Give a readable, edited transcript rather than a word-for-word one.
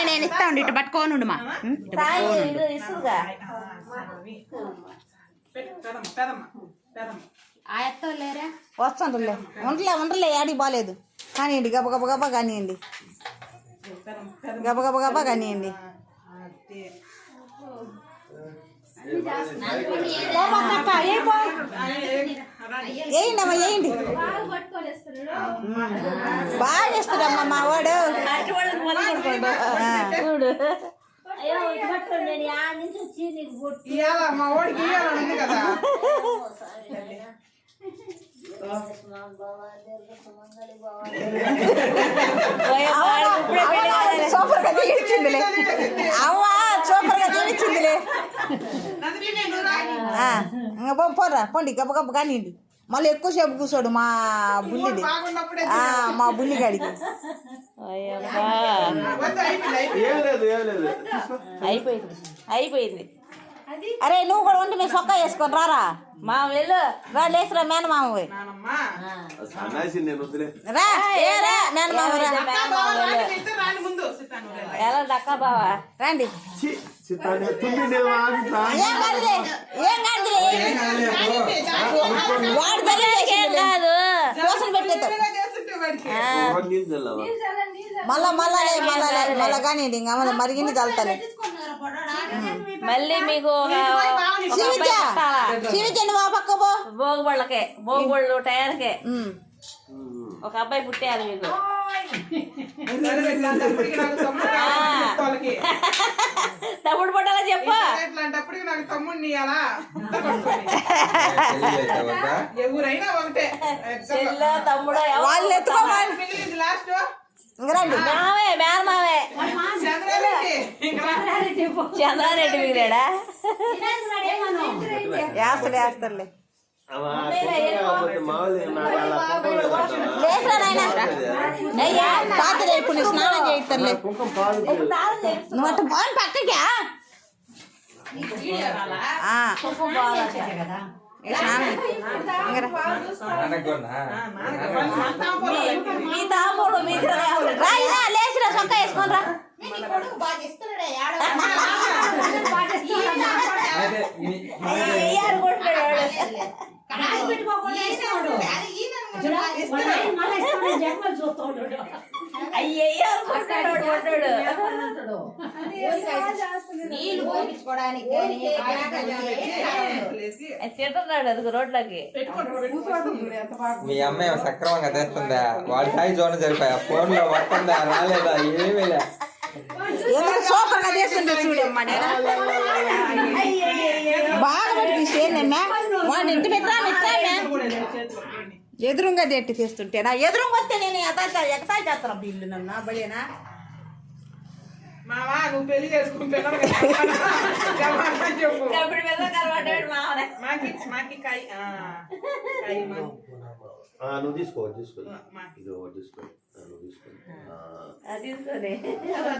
నేను ఇస్తా ఉండి ఇటు పట్టుకోను మా లేరా వస్తుండలే ఉండలే ఆడికి బాగాలేదు కానివ్వండి గబ గబ గబా కానివ్వండి గబ గబ గబా కానివ్వండి వేయండి అమ్మా వేయండి బాగా చేస్తాడమ్మా మా వాడు చూడు మా వాడికి కదా సూపర్ గా తీర్చిందిలే అవ్వా సూపర్ గా తీర్చిందిలే పోరా పండి గబ్బ గబ్బ కానివ్వండి మళ్ళీ ఎక్కువసేపు కూర్చోడు మా బుల్లిది మా బుల్లిగాడికి అయిపోయింది అరే నువ్వు కూడా ఉండి మేము సొక్కా వేసుకొని రారా మా వెళ్ళు రా లేసురా మేనమామ ఎలా దక్కా బావా రండి వాడు కాదు దోశలు పెట్టేద్దాం మళ్ళా కానీ ఇంకా మరిగింది చల్తాలి మళ్ళీ మీకు నువ్వు పక్క భోగుబళ్ళకే భోగుబళ్ళు టైర్కే ఒక అబ్బాయి పుట్టారు మీకు తమ్ముడు పుట్టాలా చెప్పు తమ్ముడు వాళ్ళు ఎత్తుకోవాలి లాస్ట్ మావే మేనమావే చంద్రారెడ్డి మిగిలాడా వేస్తాడులే పాత్ర ఇప్పుడు నీ స్నానం చేయిస్తారులే నువ్వు అట్ట బాగుంది పక్కగా మీ తాముడు లేచిరా సొక్క వేసుకొని రా తింటున్నాడు అది రోడ్లకి మీ అమ్మాయి సక్రమంగా తెస్తుందా వాడి సాయి చూడండి సరిపోయా ఫోన్ లో వస్తుందా రాలేదా ఏమీ లే సూపర్ గా చేస్తుండే చూడమ్మా బాగా పట్టుకున్నా వాడిని ఇంటి పెట్టరా ఎదురుగా తెట్టి తీస్తుంటే నా ఎదురుగా వస్తే నేను ఎగతా చేస్తాను ఇల్లు నన్ను బలేనా మావా నువ్వు పెళ్లి చేసుకుంటున్నావు నువ్వు తీసుకో తీసుకో